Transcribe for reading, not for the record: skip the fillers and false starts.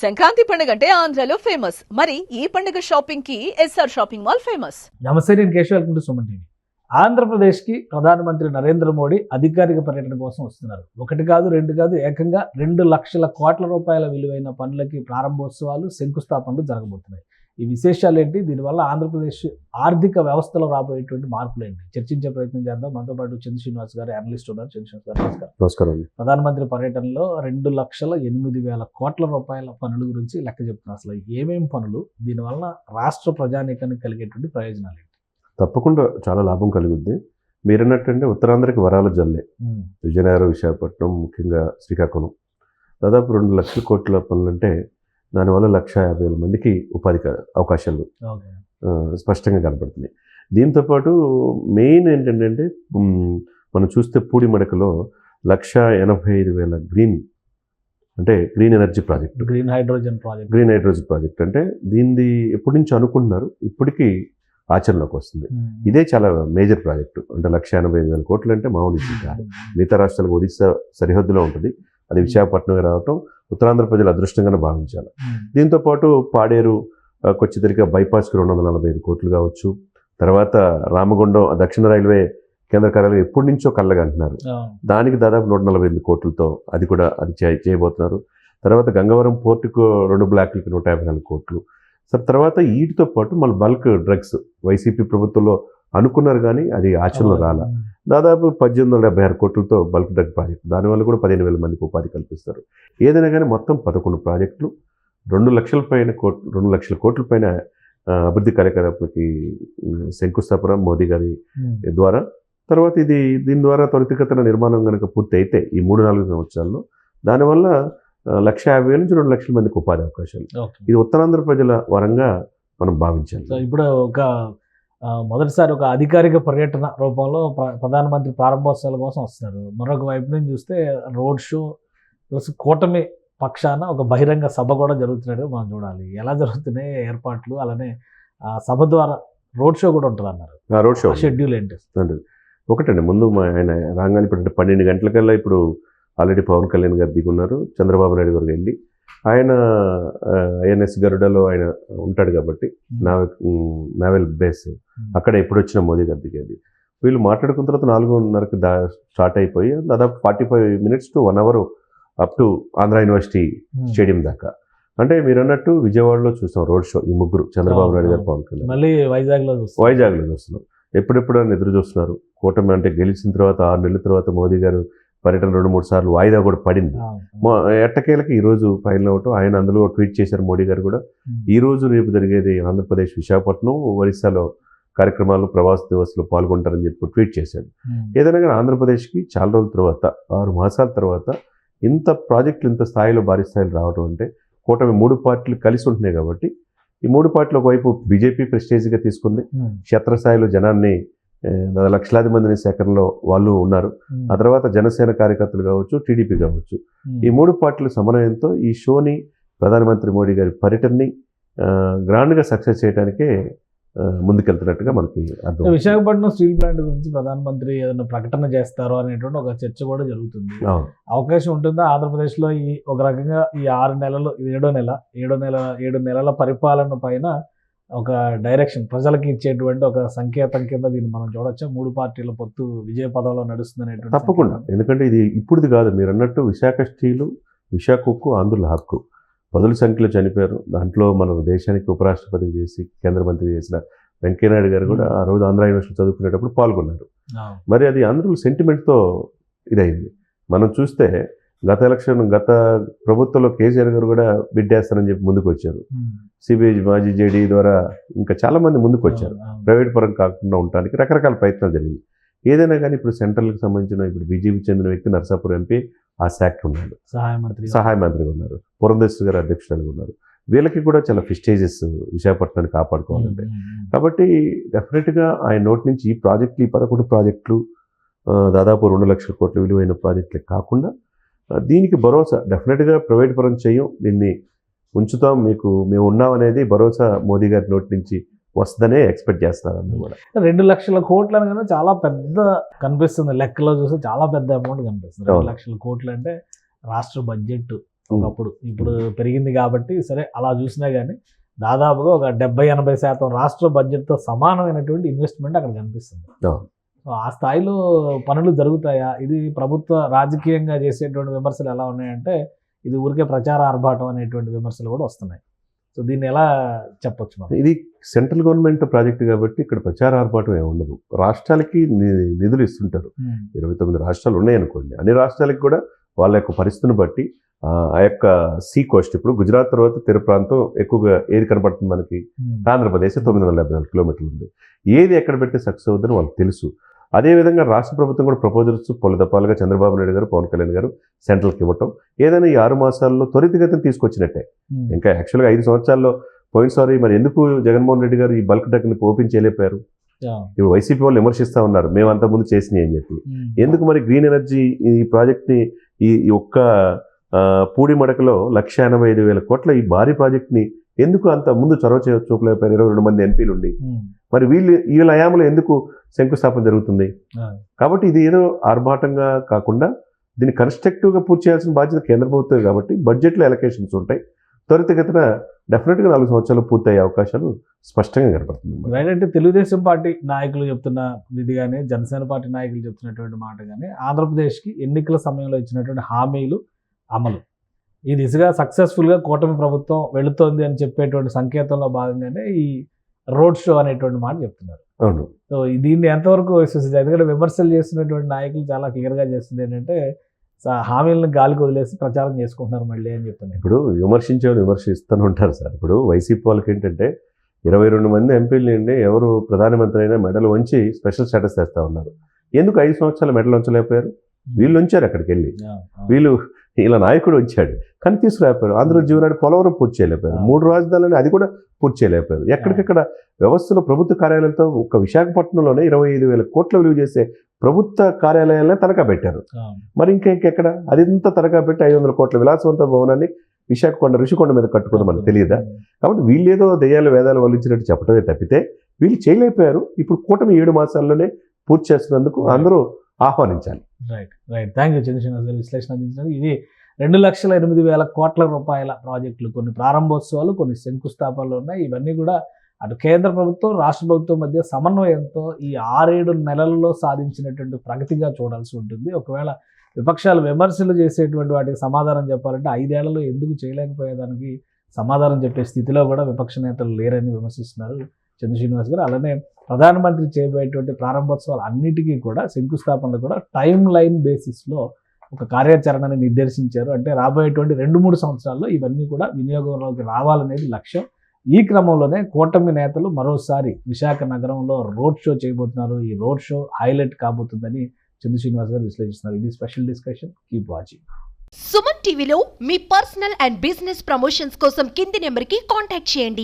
సంక్రాంతి పండుగ అంటే ఆంధ్రాలో ఫేమస్. మరి ఈ పండుగ షాపింగ్ కి ఎస్ఆర్ షాపింగ్ మాల్ ఫేమస్. నమస్తే, నేను Keshav. Welcome to Suman TV. ఆంధ్రప్రదేశ్కి ప్రధానమంత్రి నరేంద్ర మోడీ అధికారిక పర్యటన కోసం వస్తున్నారు. ఒకటి కాదు, రెండు కాదు, ఏకంగా 2 లక్షల కోట్ల రూపాయల విలువైన పనులకి ప్రారంభోత్సవాలు, శంకుస్థాపనలు జరగబోతున్నాయి. ఈ విశేషాలు ఏంటి, దీనివల్ల ఆంధ్రప్రదేశ్ ఆర్థిక వ్యవస్థలో రాబోయేటువంటి మార్పులు ఏంటి చర్చించే ప్రయత్నం చేద్దాం. మనతో పాటు చంద్ర శ్రీనివాస్ గారు, అనలిస్ట్ ఉన్నారు. చంద్ర శ్రీనివాస్ గారు, నమస్కారం. నమస్కారం. ప్రధానమంత్రి పర్యటనలో 2,08,000 కోట్ల రూపాయల పనుల గురించి లెక్క చెప్తున్నారు. అసలు ఏమేం పనులు, దీనివల్ల రాష్ట్ర ప్రజానీకానికి కలిగేటువంటి ప్రయోజనాలు ఏంటి? తప్పకుండా చాలా లాభం కలుగుద్ది. మీరన్నట్టంటే ఉత్తరాంధ్రకి వరాల జల్లే. విజయనగరం, విశాఖపట్నం, ముఖ్యంగా శ్రీకాకుళం దాదాపు 2 లక్షల కోట్ల పనులంటే దానివల్ల 1,50,000 మందికి ఉపాధి అవకాశాలు స్పష్టంగా కనపడుతున్నాయి. దీంతోపాటు మెయిన్ ఏంటంటే మనం చూస్తే పూడి మడకలో 1,85,000 green energy project, green hydrogen project అంటే దీన్ని ఎప్పటి నుంచి అనుకుంటున్నారు, ఇప్పటికీ ఆచరణలోకి వస్తుంది. ఇదే చాలా మేజర్ ప్రాజెక్టు. అంటే 1,85,000 కోట్లు అంటే మామూలు విషయం కాదు. మిగతా రాష్ట్రాలకు ఒడిశా సరిహద్దులో ఉంటుంది. అది విశాఖపట్నం రావటం ఉత్తరాంధ్ర ప్రజలు అదృష్టంగానే భావించాలి. దీంతోపాటు పాడేరు కొచ్చిదరిక బైపాస్కి 245 కోట్లు కావచ్చు. తర్వాత రామగుండం దక్షిణ రైల్వే కేంద్ర కార్యాలయం ఎప్పటి నుంచో కళ్ళగంటున్నారు. దానికి దాదాపు 148 కోట్లతో అది చేయబోతున్నారు. తర్వాత గంగవరం పోర్టుకు 2 బ్లాక్లకి 154 కోట్లు. తర్వాత వీటితో పాటు మళ్ళీ బల్క్ డ్రగ్స్ వైసీపీ ప్రభుత్వంలో అనుకున్నారు, కానీ అది ఆచరణలో రాల. దాదాపు 1,876 కోట్లతో బల్క్ డ్రగ్ ప్రాజెక్టు, దానివల్ల కూడా 15,000 మందికి ఉపాధి కల్పిస్తారు. ఏదైనా కానీ మొత్తం 11 ప్రాజెక్టులు 2 లక్షల కోట్ల పైన అభివృద్ధి కార్యకలాపాలకి శంకుస్థాపన మోదీ గారి ద్వారా. తర్వాత దీని ద్వారా త్వరితగతిన నిర్మాణం కనుక పూర్తి అయితే ఈ 3-4 సంవత్సరాల్లో దానివల్ల 1,50,000 నుంచి 2 లక్షల మందికి ఉపాధి అవకాశాలు. ఇది ఉత్తరాంధ్ర ప్రజల వరంగా మనం భావించాలి. ఇప్పుడు మొదటిసారి ఒక అధికారిక పర్యటన రూపంలో ప్రధానమంత్రి ప్రారంభోత్సవాల కోసం వస్తున్నారు. మరొక వైపు నుంచి చూస్తే రోడ్ షో ప్లస్ కూటమి పక్షాన ఒక బహిరంగ సభ కూడా జరుగుతున్నట్టు మనం చూడాలి. ఎలా జరుగుతున్నాయి ఏర్పాట్లు, అలానే సభ ద్వారా రోడ్ షో కూడా ఉంటుంది అన్నారు. రోడ్ షో షెడ్యూల్ ఏంటి? ఒకటండి, ముందు ఆయన రాగానే ఇప్పుడు 12 గంటలకల్లా ఇప్పుడు ఆల్రెడీ పవన్ కళ్యాణ్ గారు దిగున్నారు. చంద్రబాబు నాయుడు గారు వెళ్ళి ఆయన ఐఎన్ఎస్ గరుడలో ఆయన ఉంటాడు కాబట్టి నావెల్ బేస్ అక్కడ ఎప్పుడు వచ్చిన మోదీ గారు దిగేది. వీళ్ళు మాట్లాడుకున్న తర్వాత 4:30కి స్టార్ట్ అయిపోయి దాదాపు 45 minutes to 1 hour up to Andhra university stadium దాకా. అంటే మీరు అన్నట్టు విజయవాడలో చూస్తాం రోడ్ షో. ఈ ముగ్గురు చంద్రబాబు నాయుడు గారు, పవన్ కళ్యాణ్ మళ్ళీ వైజాగ్లో చూస్తున్నాం. ఎప్పుడెప్పుడు అని ఎదురు చూస్తున్నారు. కూటమి అంటే గెలిచిన తర్వాత 6 నెలల తర్వాత మోదీ గారు పర్యటన 2-3 సార్లు వాయిదా కూడా పడింది. ఎట్టకేలకి ఈరోజు ఫైనల్ అవటం. ఆయన అందులో ట్వీట్ చేశారు మోడీ గారు కూడా. ఈరోజు రేపు జరిగేది ఆంధ్రప్రదేశ్, విశాఖపట్నం, ఒరిస్సాలో కార్యక్రమాలు, ప్రవాస దివస్లో పాల్గొంటారని చెప్పి ట్వీట్ చేశాడు. ఏదైనా కానీ ఆంధ్రప్రదేశ్కి చాలా రోజుల తర్వాత, 6 మాసాల తర్వాత ఇంత ప్రాజెక్టులు ఇంత స్థాయిలో, భారీ స్థాయిలో రావడం అంటే కూటమి 3 పార్టీలు కలిసి ఉంటున్నాయి కాబట్టి. ఈ 3 పార్టీలు ఒకవైపు బీజేపీ ప్రెస్టేజ్గా తీసుకుంది, క్షేత్రస్థాయిలో జనాన్ని లక్షలాది మందిని సేకరణలో వాళ్ళు ఉన్నారు. ఆ తర్వాత జనసేన కార్యకర్తలు కావచ్చు, టీడీపీ కావచ్చు, ఈ 3 పార్టీల సమన్వయంతో ఈ షోని, ప్రధానమంత్రి మోడీ గారి పర్యటనని గ్రాండ్గా సక్సెస్ చేయడానికే ముందుకెళ్తున్నట్టుగా మనకి అర్థం. విశాఖపట్నం స్టీల్ ప్లాంట్ గురించి ప్రధానమంత్రి ఏదైనా ప్రకటన చేస్తారో అనేటువంటి ఒక చర్చ కూడా జరుగుతుంది. అవకాశం ఉంటుందా ఆంధ్రప్రదేశ్లో? ఒక రకంగా ఈ 6 నెలలు, 7 నెలల పరిపాలన పైన ఒక డైరెక్షన్ ప్రజలకి ఇచ్చేటువంటి ఒక సంకేతం కింద దీన్ని మనం చూడొచ్చా? 3 పార్టీల పొత్తు విజయ పదంలో నడుస్తుంది అనేటువంటి. తప్పకుండా, ఎందుకంటే ఇది ఇప్పుడుది కాదు. మీరు అన్నట్టు విశాఖ స్టీలు, విశాఖ ఉక్కు ఆంధ్రుల హక్కు. 10 సంఖ్యలో చనిపోయారు. దాంట్లో మన దేశానికి ఉపరాష్ట్రపతి చేసి కేంద్ర మంత్రి చేసిన వెంకయ్యనాయుడు గారు కూడా ఆ రోజు ఆంధ్ర యూనివర్సిటీ చదువుకునేటప్పుడు పాల్గొన్నారు. మరి అది ఆంధ్రుల సెంటిమెంట్తో ఇదైంది. మనం చూస్తే గత ప్రభుత్వంలో కేసీఆర్ గారు కూడా బిడ్డేస్తారని చెప్పి ముందుకు వచ్చారు. సిబిఐ మాజీ జేడీ ద్వారా ఇంకా చాలామంది ముందుకు వచ్చారు. ప్రైవేట్ పరం కాకుండా ఉండడానికి రకరకాల ప్రయత్నాలు జరిగింది. ఏదైనా కానీ ఇప్పుడు సెంట్రల్కి సంబంధించిన, ఇప్పుడు బీజేపీ చెందిన వ్యక్తి నర్సాపూర్ ఎంపీ ఆ శాఖకి ఉన్నాడు, సహాయ మంత్రిగా ఉన్నారు. పురంధేశ్వరి గారు అధ్యక్షురాలుగా ఉన్నారు. వీళ్ళకి కూడా చాలా ప్రెస్టీజియస్ విశాఖపట్నాన్ని కాపాడుకోవాలంటే. కాబట్టి డెఫినెట్గా ఆయన నోటి నుంచి ఈ ప్రాజెక్టులు, ఈ 11 ప్రాజెక్టులు దాదాపు 2 లక్షల కోట్ల విలువైన ప్రాజెక్టులే కాకుండా దీనికి భరోసా డెఫినెట్గా ప్రైవేట్ పరం చేయం, దీన్ని ఉంచుతాం, మేము ఉన్నాం అనేది భరోసా మోదీ గారి నోటి నుంచి వస్తుందనే ఎక్స్పెక్ట్ చేస్తున్నారు అందరూ కూడా. 2 లక్షల కోట్లు అనగానే చాలా పెద్ద కనిపిస్తుంది. లెక్కలో చూస్తే చాలా పెద్ద అమౌంట్ కనిపిస్తుంది. 2 లక్షల కోట్లు అంటే రాష్ట్ర బడ్జెట్ ఒకప్పుడు. ఇప్పుడు పెరిగింది కాబట్టి సరే అలా చూసినా కానీ దాదాపుగా ఒక 70-80% రాష్ట్ర బడ్జెట్తో సమానమైనటువంటి ఇన్వెస్ట్మెంట్ అక్కడ కనిపిస్తుంది. అవును. సో ఆ స్థాయిలో పనులు జరుగుతాయా? ఇది ప్రభుత్వ రాజకీయంగా చేసేటువంటి విమర్శలు ఎలా ఉన్నాయంటే ఇది ఊరికే ప్రచార ఆర్భాటం అనేటువంటి విమర్శలు కూడా వస్తున్నాయి. సో దీన్ని ఎలా చెప్పొచ్చు మనం? ఇది సెంట్రల్ గవర్నమెంట్ ప్రాజెక్ట్ కాబట్టి ఇక్కడ ప్రచార ఆర్భాటం ఏమి ఉండదు. రాష్ట్రాలకి నిధులు ఇస్తుంటారు. 29 రాష్ట్రాలు ఉన్నాయనుకోండి. అన్ని రాష్ట్రాలకి కూడా వాళ్ళ యొక్క పరిస్థితిని బట్టి ఆ యొక్క సీ కోస్ట్, ఇప్పుడు గుజరాత్ తర్వాత తీర ప్రాంతం ఎక్కువగా ఏది కనపడుతుంది మనకి? ఆంధ్రప్రదేశ్ 974 కిలోమీటర్లు ఉంది. ఏది ఎక్కడ పెడితే సక్సెస్ అవుతుందని వాళ్ళకి తెలుసు. అదేవిధంగా రాష్ట్ర ప్రభుత్వం కూడా ప్రపోజల్స్ పొలదపాలుగా చంద్రబాబు నాయుడు గారు, పవన్ కళ్యాణ్ గారు సెంట్రల్కి ఇవ్వటం ఏదైనా ఈ 6 మాసాల్లో త్వరితగతిని తీసుకొచ్చినట్టే. ఇంకా యాక్చువల్గా 5 సంవత్సరాల్లో పోయినసారి మరి ఎందుకు జగన్మోహన్ రెడ్డి గారు ఈ బల్క్ ట్రక్ని ఓపెన్ చేయలేపారు? ఇప్పుడు వైసీపీ వాళ్ళు విమర్శిస్తూ ఉన్నారు మేము అంతకుముందు చేసినాయి అని చెప్పి. ఎందుకు మరి గ్రీన్ ఎనర్జీ ఈ ప్రాజెక్ట్ని ఈ ఒక్క పూడి మడకలో 1,85,000 కోట్ల ఈ భారీ ప్రాజెక్ట్ని ఎందుకు అంత ముందు చొరవ చూపలేకపోయారు 22 మంది ఎంపీలు ఉండి? మరి వీళ్ళ హయాంలో ఎందుకు శంకుస్థాపన జరుగుతుంది? కాబట్టి ఇది ఏదో ఆర్భాటంగా కాకుండా దీన్ని కన్స్ట్రక్టివ్గా పూర్తి చేయాల్సిన బాధ్యత కేంద్ర ప్రభుత్వమే కాబట్టి బడ్జెట్లో ఎలకేషన్స్ ఉంటాయి. త్వరితగతిన డెఫినెట్గా 4 సంవత్సరాలు పూర్తయ్యే అవకాశాలు స్పష్టంగా కనపడుతుంది. అంటే తెలుగుదేశం పార్టీ నాయకులు చెప్తున్న ఇది కానీ, జనసేన పార్టీ నాయకులు చెప్తున్నటువంటి మాట కానీ, ఆంధ్రప్రదేశ్కి ఎన్నికల సమయంలో ఇచ్చినటువంటి హామీలు అమలు ఈ దిశగా సక్సెస్ఫుల్గా కూటమి ప్రభుత్వం వెళుతోంది అని చెప్పేటువంటి సంకేతంలో భాగంగానే ఈ రోడ్ షో అనేటువంటి మాట చెప్తున్నారు. అవును. సో దీన్ని ఎంతవరకు విశ్వసించారు? ఎందుకంటే విమర్శలు చేస్తున్నటువంటి నాయకులు చాలా క్లియర్గా చేస్తుంది ఏంటంటే హామీలను గాలికి వదిలేసి ప్రచారం చేసుకుంటున్నారు మళ్ళీ అని చెప్తున్నారు. ఇప్పుడు విమర్శిస్తూనే ఉంటారు సార్. ఇప్పుడు వైసీపీ వాళ్ళకి ఏంటంటే 22 మంది ఎంపీలు నుండి ఎవరు ప్రధానమంత్రి అయినా మెడలు వంచి స్పెషల్ స్టేటస్ తెస్తా ఉన్నారు. ఎందుకు 5 సంవత్సరాలు మెడలు ఉంచలేకపోయారు? వీళ్ళు ఉంచారు అక్కడికి వెళ్ళి. ఇలా నాయకుడు వచ్చాడు కానీ తీసుకురాకపోయారు. ఆంధ్రప్రదేశ్ జీవనాడు పోలవరం పూర్తి చేయలేకపోయారు. 3 రాజధానులని అది కూడా పూర్తి చేయలేకపోయారు. ఎక్కడికక్కడ వ్యవస్థలో ప్రభుత్వ కార్యాలయాలతో ఒక విశాఖపట్నంలోనే 25,000 కోట్ల విలువ చేసే ప్రభుత్వ కార్యాలయాలనే తనఖా పెట్టారు. మరి ఇంకెక్కడ అదింత తనఖా పెట్టి 500 కోట్ల విలాసవంత భవనాన్ని ఋషికొండ మీద కట్టుకుందాం మనకు తెలియదా? కాబట్టి వీళ్ళేదో దయ్యాలు వేదాలు వల్లించినట్టు చెప్పడమే తప్పితే వీళ్ళు చేయలేకపోయారు. ఇప్పుడు కూటమి 7 మాసాల్లోనే పూర్తి చేస్తున్నందుకు అందరూ ఆహ్వానించాలి. రైట్. థ్యాంక్ యూ చంద్రశేఖర్ గారు విశ్లేషణ అందించినందుకు. ఇది 2,08,000 కోట్ల రూపాయల ప్రాజెక్టులు, కొన్ని ప్రారంభోత్సవాలు, కొన్ని శంకుస్థాపనలు ఉన్నాయి. ఇవన్నీ కూడా అటు కేంద్ర ప్రభుత్వం, రాష్ట్ర ప్రభుత్వం మధ్య సమన్వయంతో ఈ 6-7 నెలల్లో సాధించినటువంటి ప్రగతిగా చూడాల్సి ఉంటుంది. ఒకవేళ విపక్షాలు విమర్శలు చేసేటువంటి వాటికి సమాధానం చెప్పాలంటే 5 ఏళ్లలో ఎందుకు చేయలేకపోయేదానికి సమాధానం చెప్పే స్థితిలో కూడా విపక్ష నేతలు లేరని విమర్శిస్తున్నారు చంద్రశ్రీనివాస్ గారు. అలానే ప్రధానమంత్రి చేయబోయేటువంటి ప్రారంభోత్సవాలు అన్నిటికీ కూడా శంకుస్థాపనలు కూడా టైం లైన్ బేసిస్లో ఒక కార్యాచరణని నిర్దేశించారు. అంటే రాబోయేటువంటి 2-3 సంవత్సరాల్లో ఇవన్నీ కూడా వినియోగంలోకి రావాలనేది లక్ష్యం. ఈ క్రమంలోనే కూటమి నేతలు మరోసారి విశాఖ నగరంలో రోడ్ షో చేయబోతున్నారు. ఈ రోడ్ షో హైలైట్ కాబోతుందని చంద్రశ్రీనివాస్ గారు విశ్లేషిస్తున్నారు. ఇది special discussion. Keep watching. Suman టీవీలో మీ పర్సనల్ అండ్ బిజినెస్ ప్రమోషన్స్ కోసం కింది నెంబర్కి కాంటాక్ట్ చేయండి.